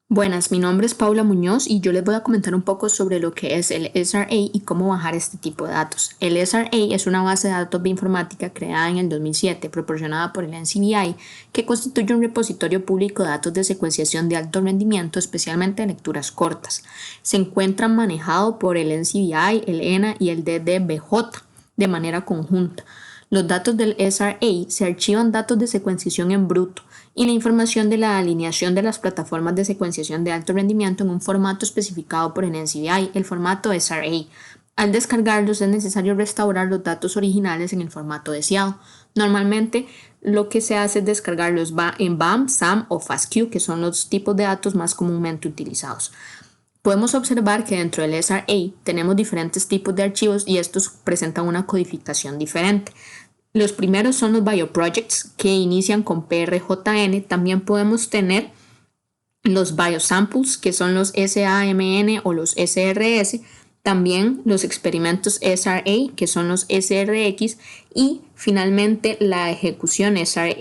Buenas, mi nombre es Paula Muñoz y yo les voy a comentar un poco sobre lo que es el SRA y cómo bajar este tipo de datos. El SRA es una base de datos bioinformática creada en el 2007, proporcionada por el NCBI, que constituye un repositorio público de datos de secuenciación de alto rendimiento, especialmente de lecturas cortas. Se encuentra manejado por el NCBI, el ENA y el DDBJ de manera conjunta. Los datos del SRA se archivan datos de secuenciación en bruto y la información de la alineación de las plataformas de secuenciación de alto rendimiento en un formato especificado por el NCBI, el formato SRA. Al descargarlos es necesario restaurar los datos originales en el formato deseado. Normalmente lo que se hace es descargarlos en BAM, SAM o FASTQ, que son los tipos de datos más comúnmente utilizados. Podemos observar que dentro del SRA tenemos diferentes tipos de archivos y estos presentan una codificación diferente. Los primeros son los bioprojects que inician con PRJN. También podemos tener los biosamples que son los SAMN o los SRS. También los experimentos SRA que son los SRX y finalmente la ejecución SRA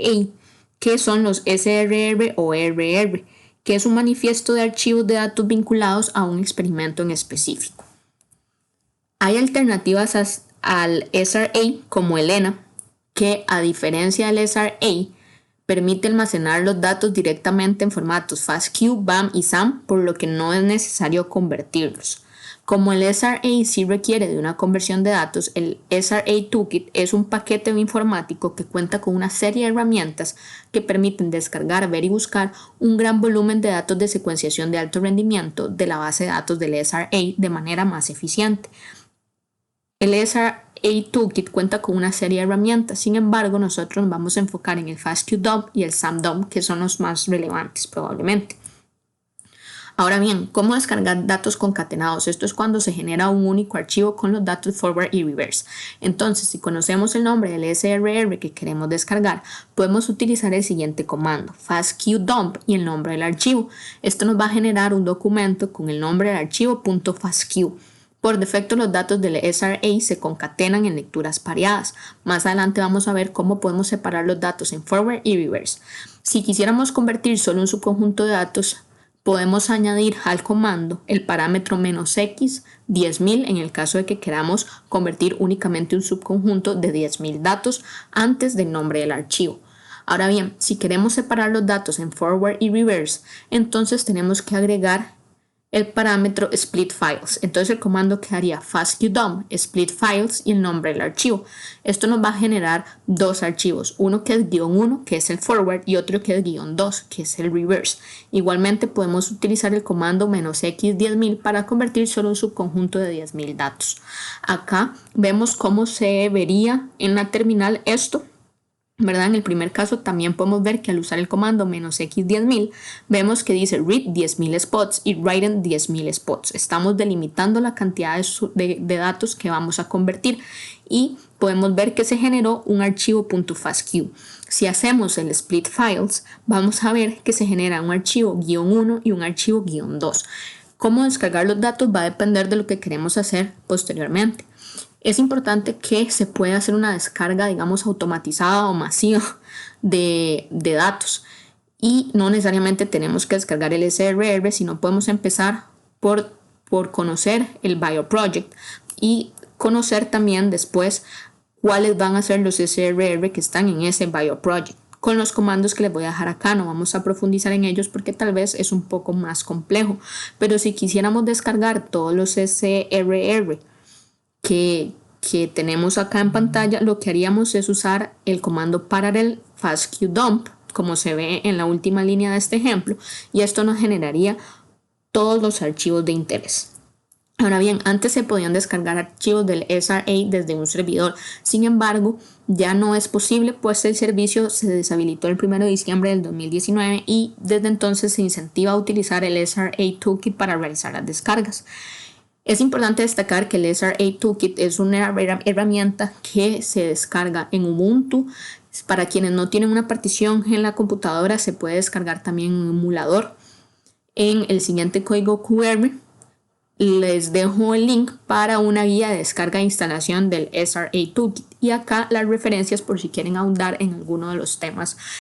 que son los SRR o RR, que es un manifiesto de archivos de datos vinculados a un experimento en específico. Hay alternativas al SRA como el ENA, que a diferencia del SRA permite almacenar los datos directamente en formatos FASTQ, BAM y SAM, por lo que no es necesario convertirlos. Como el SRA sí requiere de una conversión de datos, el SRA Toolkit es un paquete informático que cuenta con una serie de herramientas que permiten descargar, ver y buscar un gran volumen de datos de secuenciación de alto rendimiento de la base de datos del SRA de manera más eficiente. El SRA Toolkit cuenta con una serie de herramientas, sin embargo nosotros nos vamos a enfocar en el FASTQ-DUMP y el SAM-DUMP, que son los más relevantes probablemente. Ahora bien, ¿cómo descargar datos concatenados? Esto es cuando se genera un único archivo con los datos forward y reverse. Entonces, si conocemos el nombre del SRR que queremos descargar, podemos utilizar el siguiente comando, FASTQ-DUMP y el nombre del archivo. Esto nos va a generar un documento con el nombre del archivo .fasq. Por defecto, los datos del SRA se concatenan en lecturas pareadas. Más adelante vamos a ver cómo podemos separar los datos en forward y reverse. Si quisiéramos convertir solo un subconjunto de datos, podemos añadir al comando el parámetro "-x 10.000 en el caso de que queramos convertir únicamente un subconjunto de 10.000 datos antes del nombre del archivo. Ahora bien, si queremos separar los datos en forward y reverse, entonces tenemos que agregar el parámetro split files. Entonces el comando quedaría FASTQ-DUMP split files y el nombre del archivo. Esto nos va a generar dos archivos, uno que es "-1", que es el forward, y otro que es "-2", que es el reverse. Igualmente podemos utilizar el comando "-x 10.000 para convertir solo un subconjunto de 10.000 datos. Acá vemos cómo se vería en la terminal esto, ¿verdad? En el primer caso también podemos ver que al usar el comando "-x 10.000 vemos que dice read 10.000 spots y write 10.000 spots. Estamos delimitando la cantidad de datos que vamos a convertir y podemos ver que se generó un archivo .fasq. Si hacemos el split files vamos a ver que se genera un archivo "-1" y un archivo "-2". Cómo descargar los datos va a depender de lo que queremos hacer posteriormente. Es importante que se pueda hacer una descarga, digamos, automatizada o masiva de datos. Y no necesariamente tenemos que descargar el SRR, sino podemos empezar por conocer el bioproject y conocer también después cuáles van a ser los SRR que están en ese bioproject. Con los comandos que les voy a dejar acá, no vamos a profundizar en ellos porque tal vez es un poco más complejo. Pero si quisiéramos descargar todos los SRR que tenemos acá en pantalla, lo que haríamos es usar el comando parallel FASTQ-DUMP, como se ve en la última línea de este ejemplo, y esto nos generaría todos los archivos de interés. Ahora bien, antes se podían descargar archivos del SRA desde un servidor, sin embargo, ya no es posible, pues el servicio se deshabilitó el 1 de diciembre del 2019 y desde entonces se incentiva a utilizar el SRA Toolkit para realizar las descargas. Es importante destacar que el SRA Toolkit es una herramienta que se descarga en Ubuntu. Para quienes no tienen una partición en la computadora, se puede descargar también en un emulador. En el siguiente código QR les dejo el link para una guía de descarga e instalación del SRA Toolkit y acá las referencias por si quieren ahondar en alguno de los temas